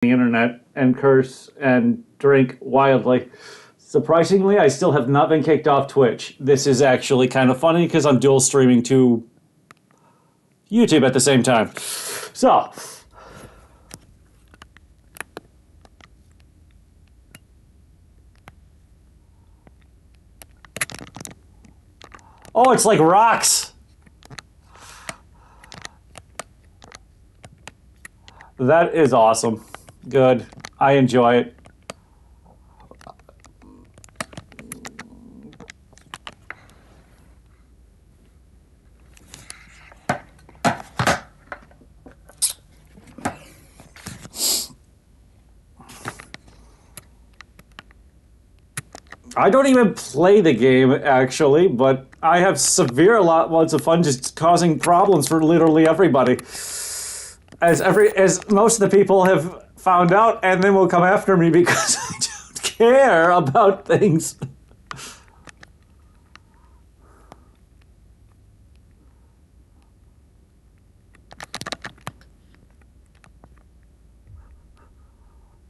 the internet and curse and drink wildly. Surprisingly, I still have not been kicked off Twitch. This is actually kind of funny because I'm dual streaming to YouTube at the same time. So, oh, it's like rocks. That is awesome. Good. I enjoy it. I don't even play the game, actually, but I have severe lots of fun just causing problems for literally everybody. As most of the people have found out, and then will come after me because I don't care about things.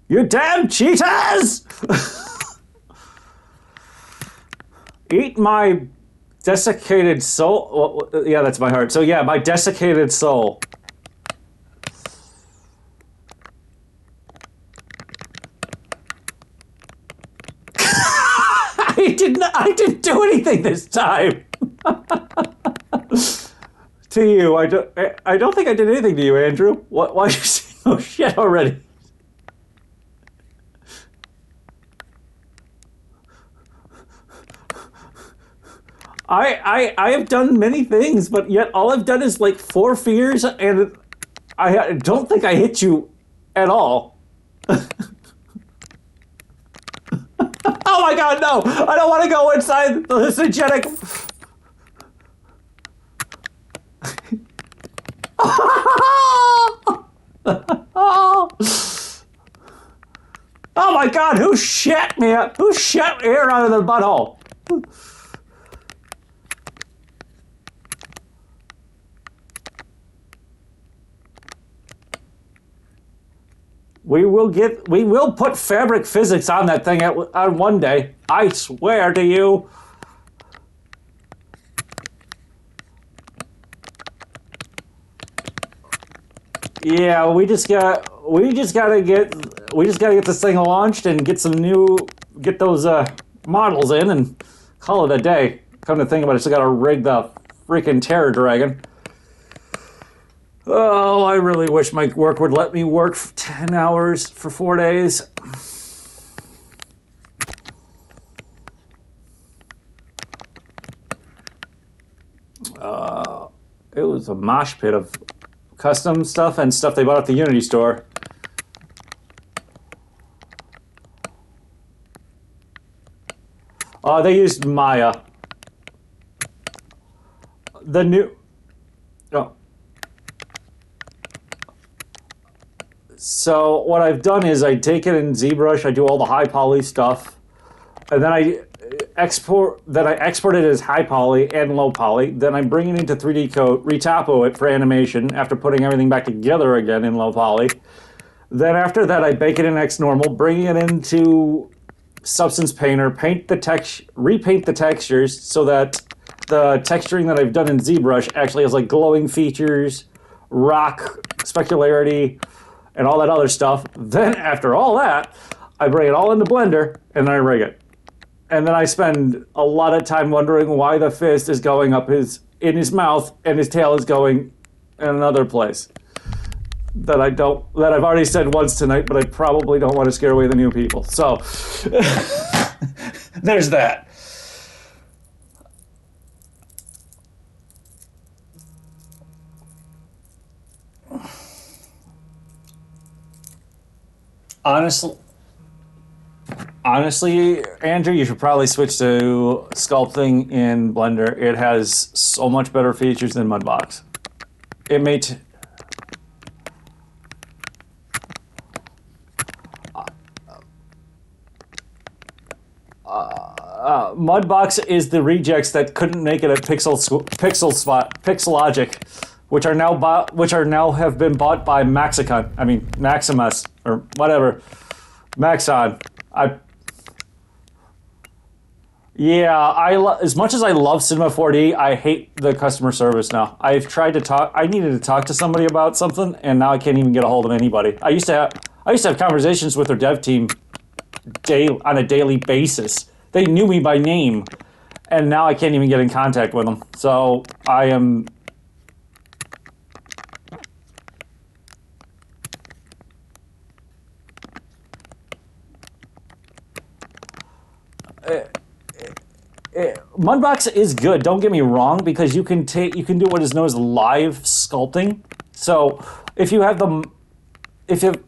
You damn cheaters! Eat my desiccated soul. Well, yeah, that's my heart. So yeah, my desiccated soul. I didn't do anything this time. To you, I don't think I did anything to you, Andrew. What? Why are you saying oh shit already? I have done many things, but yet all I've done is like 4 fears, and I don't think I hit you at all. Oh my god, no! I don't want to go inside the hallucinogenic. Oh my god, who shit me up? Who shit air out of the butthole? We will put fabric physics on that thing on one day. I swear to you. Yeah, we just gotta get this thing launched and get those models in and call it a day. Come to think about it, still gotta rig the freaking Terror Dragon. Oh, I really wish my work would let me work 10 hours for 4 days. It was a mosh pit of custom stuff and stuff they bought at the Unity store. They used Maya. The new... Oh. So what I've done is I take it in ZBrush, I do all the high poly stuff, and then I export it as high poly and low poly. Then I bring it into 3D Code, retopo it for animation after putting everything back together again in low poly. Then after that I bake it in X normal, bring it into Substance Painter, repaint the textures so that the texturing that I've done in ZBrush actually has like glowing features, rock, specularity, and all that other stuff. Then after all that, I bring it all into Blender and then I rig it. And then I spend a lot of time wondering why the fist is going up in his mouth and his tail is going in another place. That I've already said once tonight, but I probably don't want to scare away the new people. So there's that. Honestly, Andrew, you should probably switch to sculpting in Blender. It has so much better features than Mudbox. It may Mudbox is the rejects that couldn't make it a pixel spot, Pixelogic, which are now have been bought by Maximus or whatever, Maxon. I Yeah, as much as I love Cinema 4D, I hate the customer service now. I've tried to talk. I needed to talk to somebody about something, and now I can't even get a hold of anybody. I used to have conversations with their dev team on a daily basis. They knew me by name, and now I can't even get in contact with them. So I am. Mudbox is good. Don't get me wrong, because you can do what is known as live sculpting. So if you have the if you have,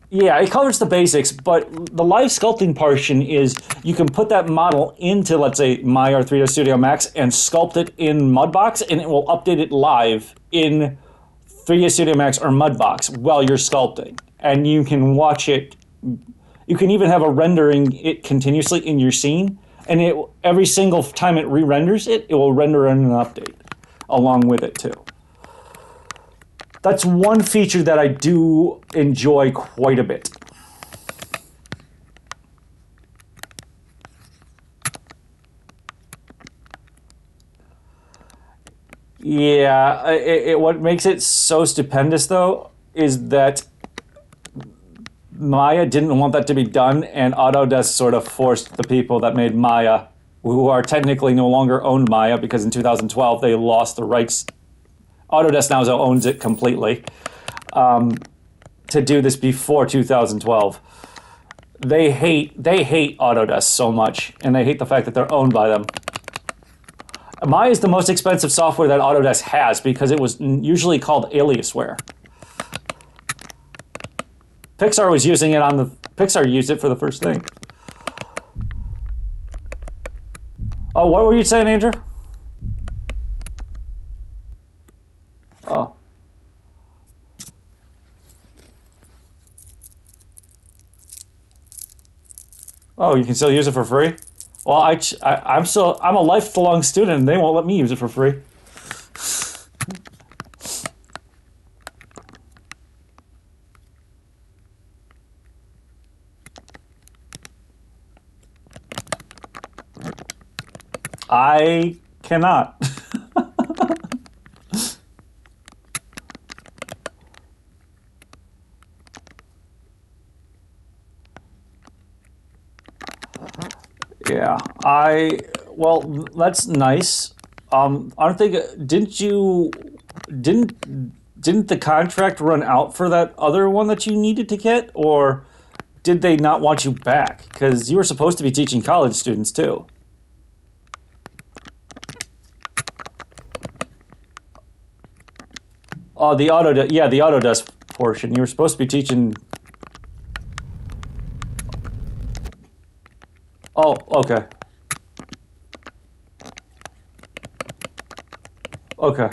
yeah, it covers the basics, but the live sculpting portion is you can put that model into, let's say, Maya or 3ds Studio Max and sculpt it in Mudbox, and it will update it live in 3ds Studio Max or Mudbox while you're sculpting, and you can watch it. You can even have a rendering it continuously in your scene, and every single time it re-renders it, it will render in an update along with it too. That's one feature that I do enjoy quite a bit. Yeah, what makes it so stupendous though is that Maya didn't want that to be done, and Autodesk sort of forced the people that made Maya, who are technically no longer owned Maya because in 2012 they lost the rights. Autodesk now owns it completely. To do this before 2012, they hate Autodesk so much, and they hate the fact that they're owned by them. Maya is the most expensive software that Autodesk has because it was usually called Aliasware. Pixar was using it on the Pixar used it for the first thing. Oh, what were you saying, Andrew? Oh. Oh, you can still use it for free? Well, I'm a lifelong student and they won't let me use it for free. I cannot. Yeah, well, that's nice. Aren't they? Didn't didn't the contract run out for that other one that you needed to get, or did they not want you back? Because you were supposed to be teaching college students too. Oh, the Autodesk portion. You were supposed to be teaching. Oh, okay, okay.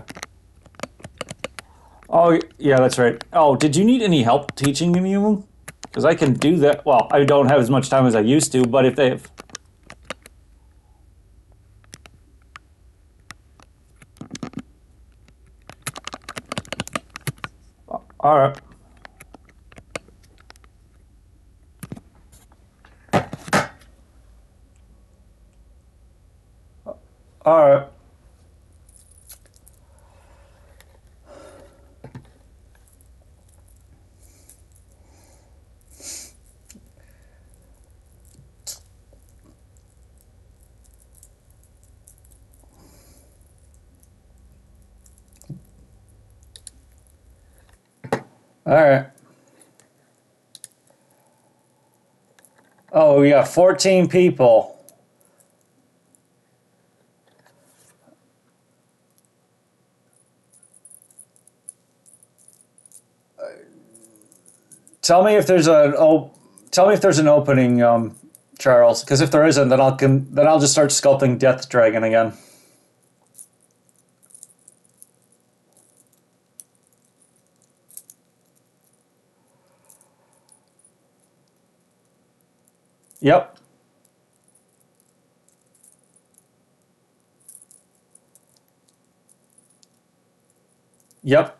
Oh, yeah, that's right. Oh, did you need any help teaching any of them? Because I can do that. Well, I don't have as much time as I used to, but if they have. All right. All right. All right. Oh, we got 14 people. Tell me if there's tell me if there's an opening, Charles. Because if there isn't, then I'll just start sculpting Death Dragon again. Yep. Yep.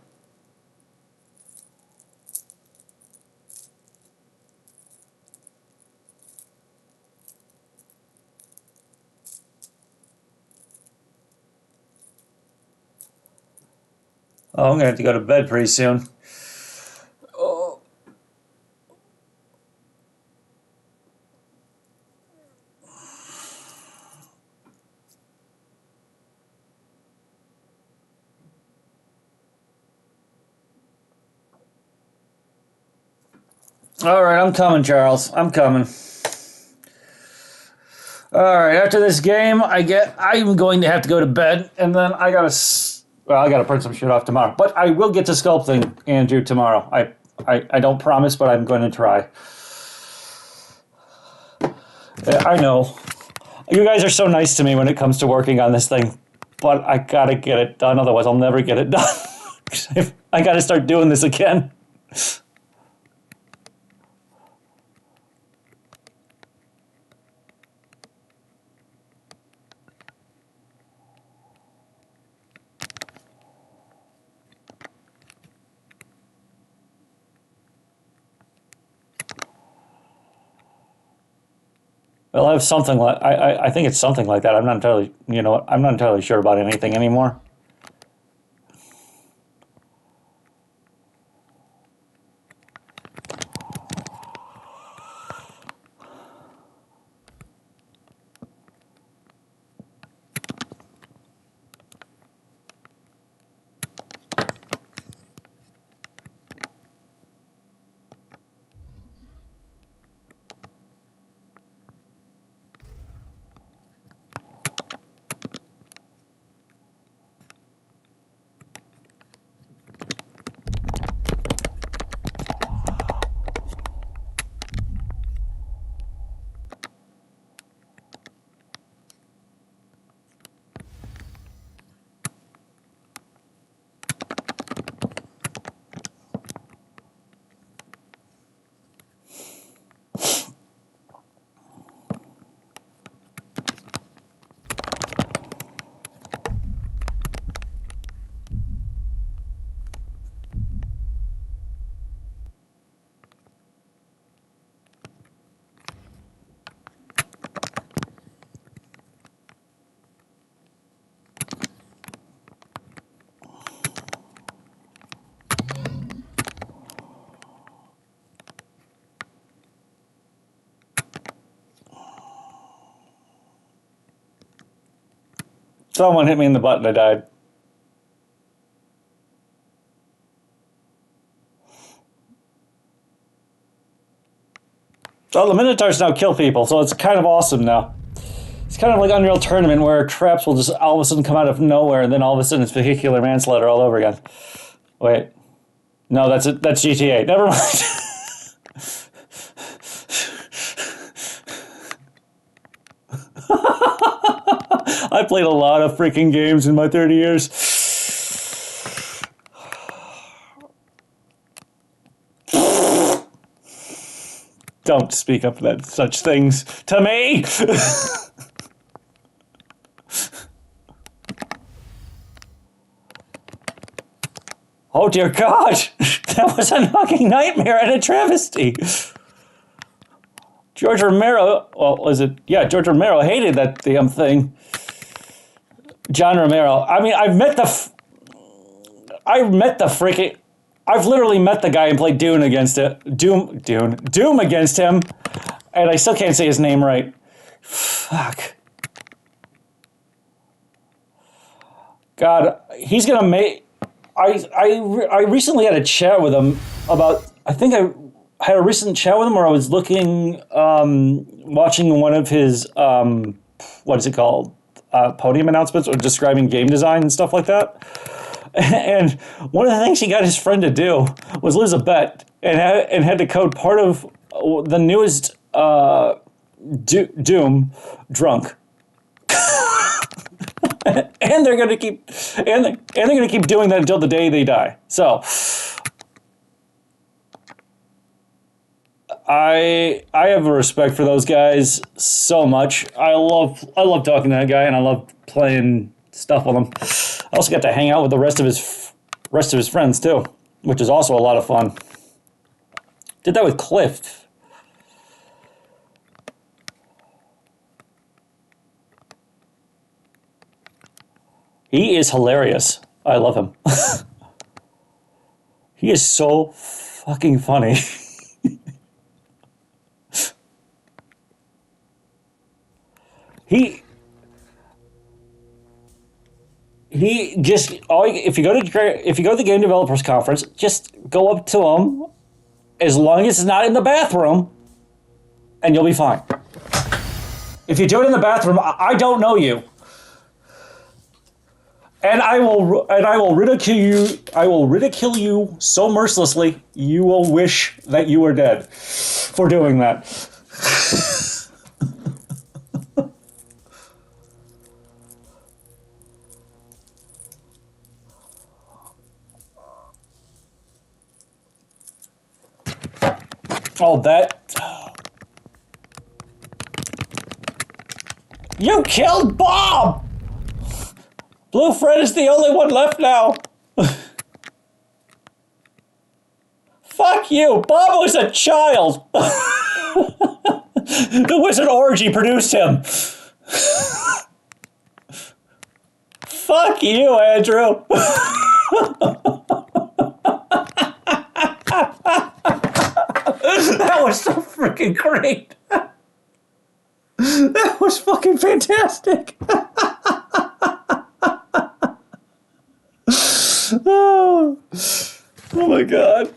Oh, I'm gonna have to go to bed pretty soon. Oh. All right, I'm coming, Charles. I'm coming. All right, after this game, I'm going to have to go to bed, and then I gotta print some shit off tomorrow. But I will get to sculpting, Andrew, tomorrow. I don't promise, but I'm going to try. I know. You guys are so nice to me when it comes to working on this thing, but I gotta get it done, otherwise I'll never get it done. I gotta start doing this again. Well, I have something like I think it's something like that. I'm not entirely I'm not entirely sure about anything anymore. Someone hit me in the butt and I died. So the Minotaurs now kill people, so it's kind of awesome now. It's kind of like Unreal Tournament where traps will just all of a sudden come out of nowhere and then all of a sudden it's vehicular manslaughter all over again. Wait. No, that's GTA. Never mind. I played a lot of freaking games in my 30 years. Don't speak up that such things to me. Oh dear God, that was a knocking nightmare and a travesty. George Romero, well, was it? Yeah, George Romero hated that damn thing. John Romero. I mean, I've literally met the guy and played Doom against him, and I still can't say his name right. Fuck. God, he's gonna make. I recently had a chat with him about. I think I had a recent chat with him where I was watching one of his what is it called? Podium announcements or describing game design and stuff like that. And one of the things he got his friend to do was lose a bet and had to code part of the newest Doom drunk. And they're gonna keep doing that until the day they die. So I have a respect for those guys so much. I love talking to that guy and I love playing stuff with him. I also got to hang out with the rest of his rest of his friends too, which is also a lot of fun. Did that with Cliff. He is hilarious. I love him. He is so fucking funny. he he just if you go to the game developers conference, just go up to him as long as it's not in the bathroom, and you'll be fine. If you do it in the bathroom, I don't know you. And I will ridicule you. I will ridicule you so mercilessly. You will wish that you were dead for doing that. Oh, that. You killed Bob! Blue Fred is the only one left now. Fuck you! Bob was a child! The Wizard Orgy produced him. Fuck you, Andrew! That was so freaking great! That was fucking fantastic! Oh my god.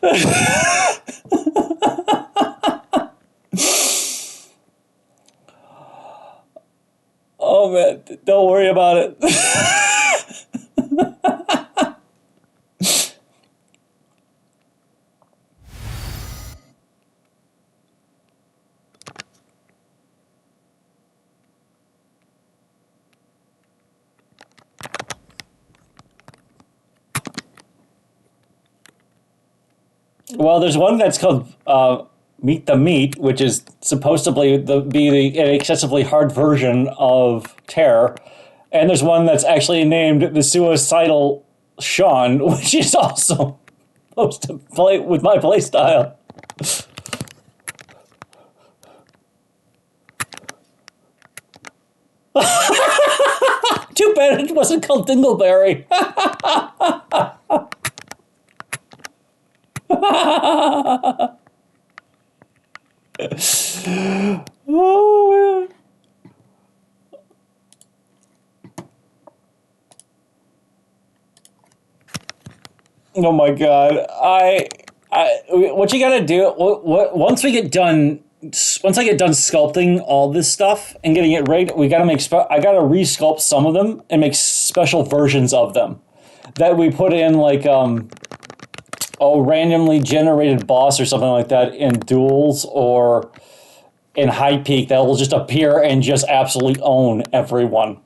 Oh man, don't worry about it. Well, there's one that's called Meet the Meat, which is supposedly an excessively hard version of Terror. And there's one that's actually named the Suicidal Sean, which is also supposed to play with my playstyle. Too bad it wasn't called Dingleberry. Oh, man. Oh my god! What you gotta do? Once I get done sculpting all this stuff and getting it right, we gotta I gotta resculpt some of them and make special versions of them that we put in like a randomly generated boss or something like that in duels or in High Peak that will just appear and just absolutely own everyone.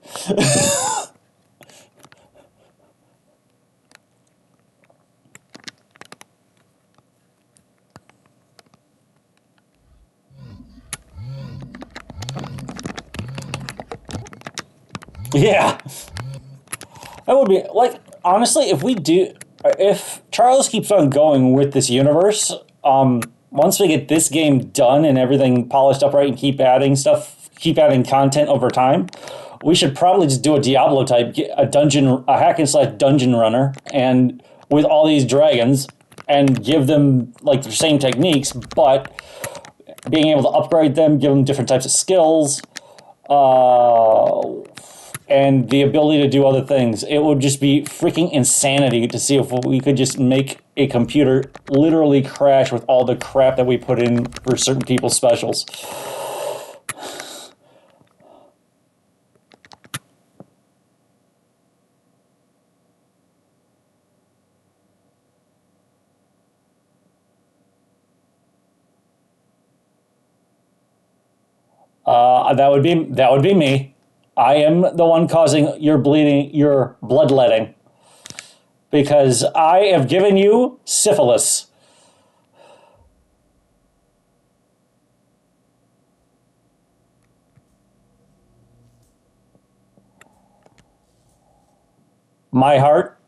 Yeah. That would be, like, honestly, if Charles keeps on going with this universe, once we get this game done and everything polished up right and keep adding content over time, we should probably just do a Diablo type, a hack and slash dungeon runner, and with all these dragons, and give them, like, the same techniques, but being able to upgrade them, give them different types of skills, and the ability to do other things. It would just be freaking insanity to see if we could just make a computer literally crash with all the crap that we put in for certain people's specials. That would be me. I am the one causing your bloodletting. Because I have given you syphilis. My heart.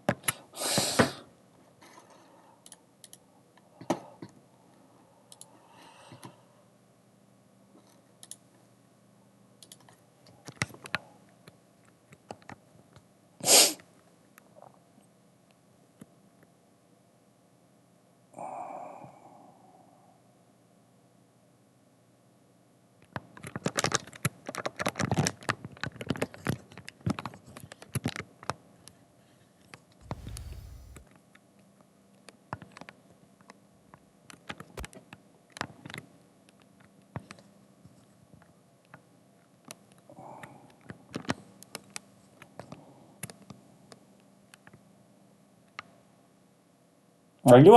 Are you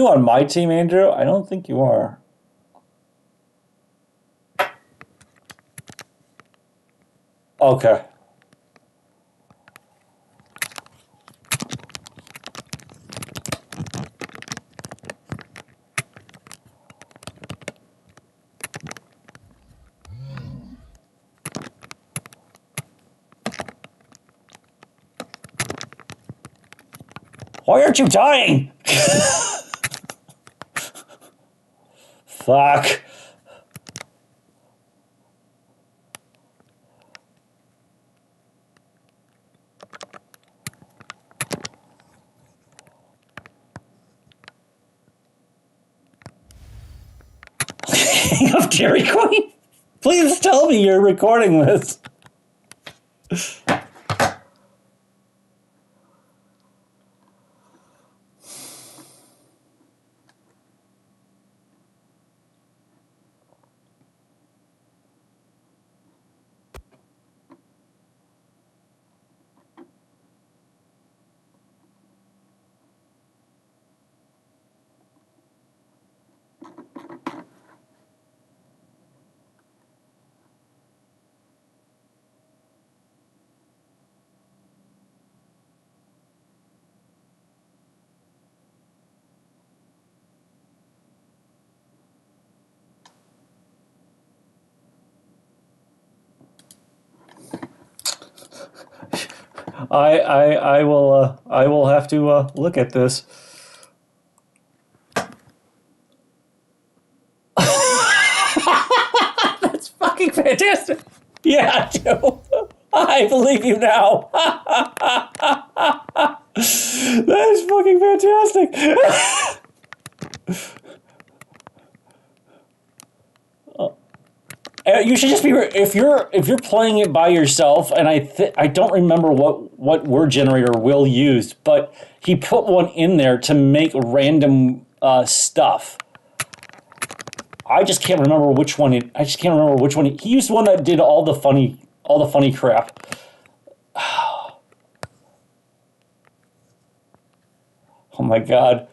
on my team, Andrew? I don't think you are. Okay. Why aren't you dying? Fuck. King of Dairy Queen? Please tell me you're recording this. I will have to look at this. That's fucking fantastic. Yeah, Joe. I believe you now. That is fucking fantastic. You should just be if you're playing it by yourself, and I don't remember what word generator Will used, but he put one in there to make random stuff. I just can't remember which one. I just can't remember which one he used. One that did all the funny crap. Oh my god.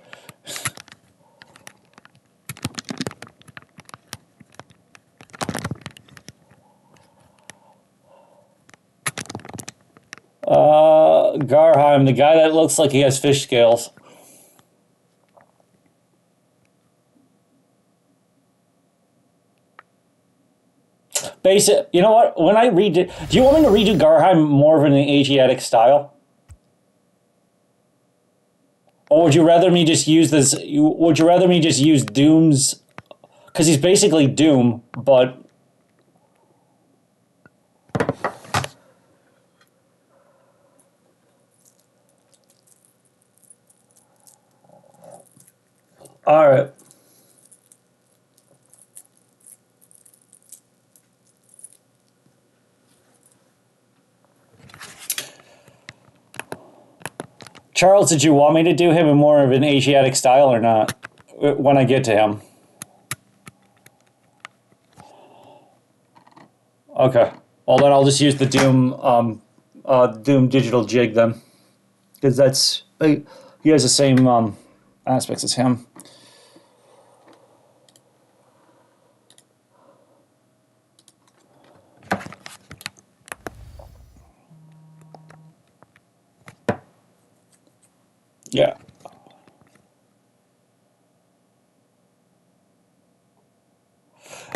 Garheim, the guy that looks like he has fish scales. Basic. You know what? When I redo, do you want me to redo Garheim more of an Asiatic style, or would you rather me just use this? Would you rather me just use Doom's? Because he's basically Doom, but. All right. Charles, did you want me to do him in more of an Asiatic style or not when I get to him? Okay. Well, then I'll just use the Doom digital jig then, because that's he has the same aspects as him. Yeah.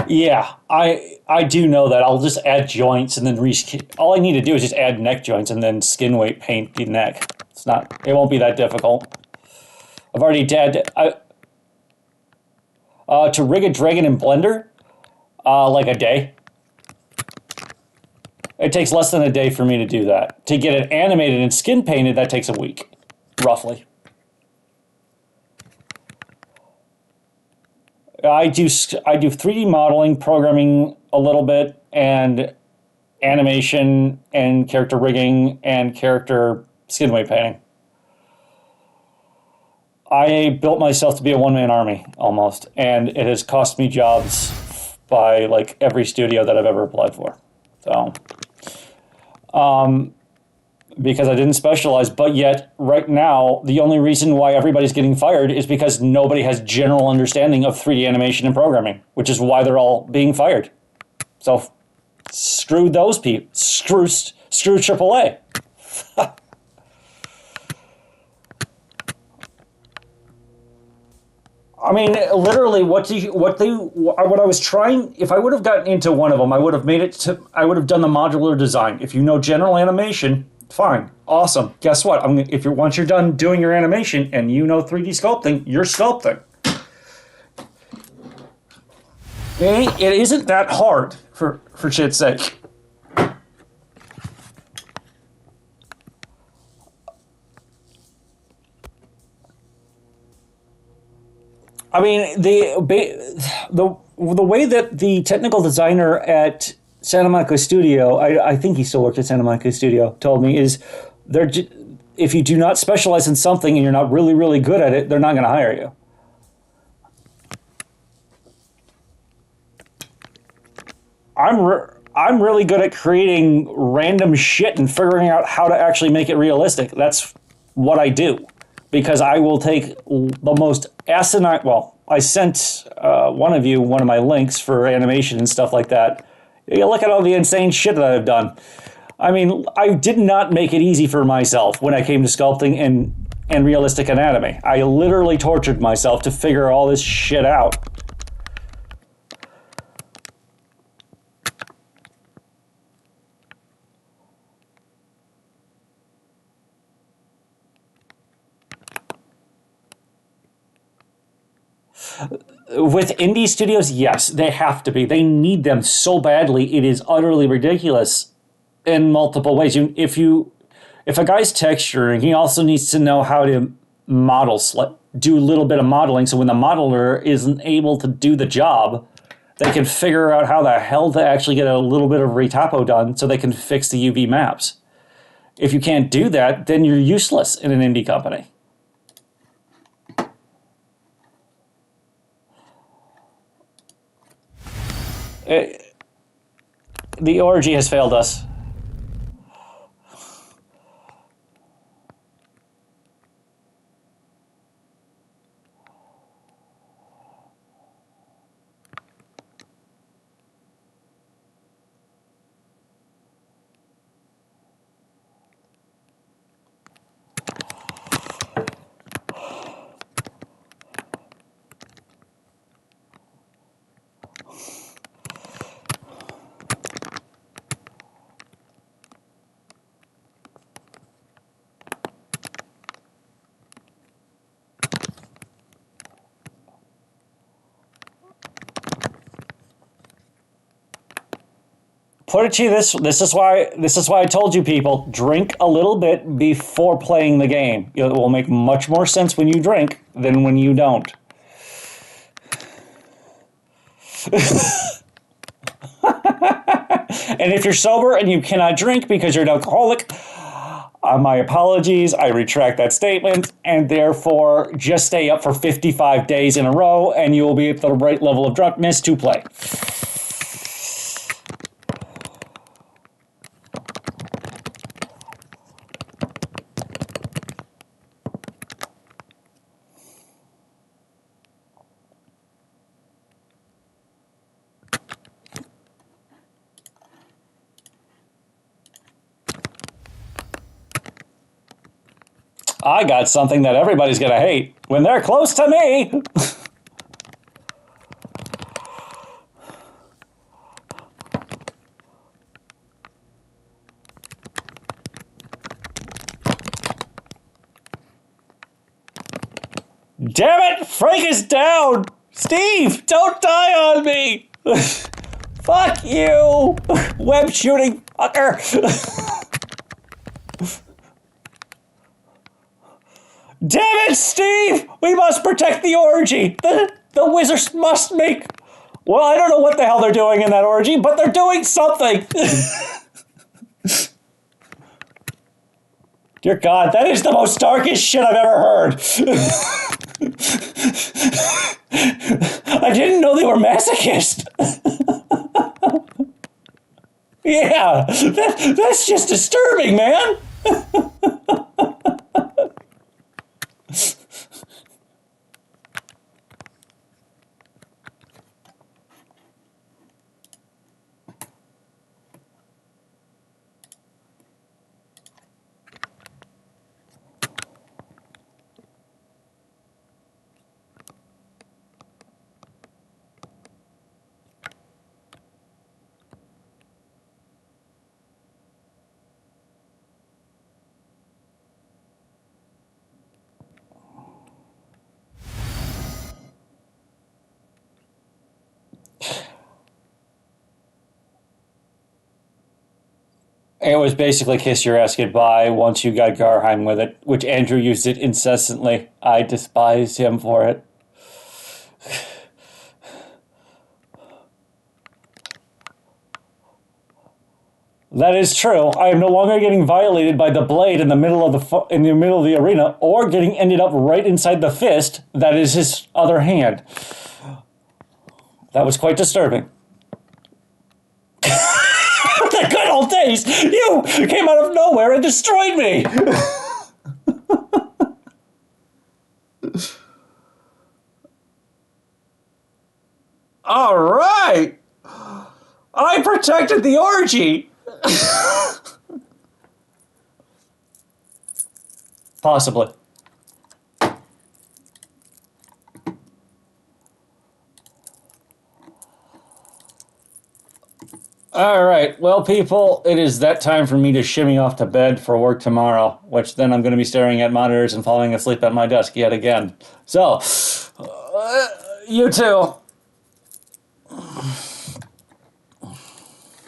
Yeah, I do know that. I'll just add joints and then all I need to do is just add neck joints and then skin weight paint the neck. It won't be that difficult. I've already did to rig a dragon in Blender, like a day. It takes less than a day for me to do that. To get it animated and skin painted, that takes a week, roughly. I do 3D modeling, programming a little bit, and animation and character rigging and character skin weight painting. I built myself to be a one-man army almost, and it has cost me jobs by like every studio that I've ever applied for. So, because I didn't specialize. But yet, right now, the only reason why everybody's getting fired is because nobody has general understanding of 3D animation and programming, which is why they're all being fired. So screw those people. Screw AAA. I mean, literally, what I was trying. If I would have gotten into one of them, I would have made it to. I would have done the modular design. If you know general animation, fine, awesome. Guess what? If you're once you're done doing your animation and you know 3D sculpting, you're sculpting. It isn't that hard for shit's sake. I mean, the way that the technical designer at Santa Monica Studio, I think he still works at Santa Monica Studio, told me is if you do not specialize in something and you're not really, really good at it, they're not going to hire you. I'm really good at creating random shit and figuring out how to actually make it realistic. That's what I do. Because I will take the most asinine. Well, I sent one of you one of my links for animation and stuff like that. You look at all the insane shit that I've done. I mean, I did not make it easy for myself when I came to sculpting and realistic anatomy. I literally tortured myself to figure all this shit out. With indie studios, yes, they have to be. They need them so badly. It is utterly ridiculous in multiple ways. If a guy's texturing, he also needs to know how to model, do a little bit of modeling. So when the modeler isn't able to do the job, they can figure out how the hell to actually get a little bit of retopo done so they can fix the UV maps. If you can't do that, then you're useless in an indie company. The orgy has failed us. Put it to you this is why I told you people, drink a little bit before playing the game. It will make much more sense when you drink than when you don't. And if you're sober and you cannot drink because you're an alcoholic, my apologies, I retract that statement, and therefore just stay up for 55 days in a row and you will be at the right level of drunkenness to play. I got something that everybody's going to hate when they're close to me. Damn it, Frank is down. Steve, don't die on me. Fuck you, web shooting fucker. Damn it, Steve! We must protect the orgy. The wizards must make... Well, I don't know what the hell they're doing in that orgy, but they're doing something. Dear God, that is the most darkest shit I've ever heard. I didn't know they were masochists. Yeah, that's just disturbing, man. It was basically kiss your ass goodbye once you got Garheim with it, which Andrew used it incessantly. I despise him for it. That is true. I am no longer getting violated by the blade in the middle of the arena, or getting ended up right inside the fist that is his other hand. That was quite disturbing. The good old days! You came out of nowhere and destroyed me! All right! I protected the orgy! Possibly. All right. Well, people, it is that time for me to shimmy off to bed for work tomorrow, which then I'm going to be staring at monitors and falling asleep at my desk yet again. So, you too.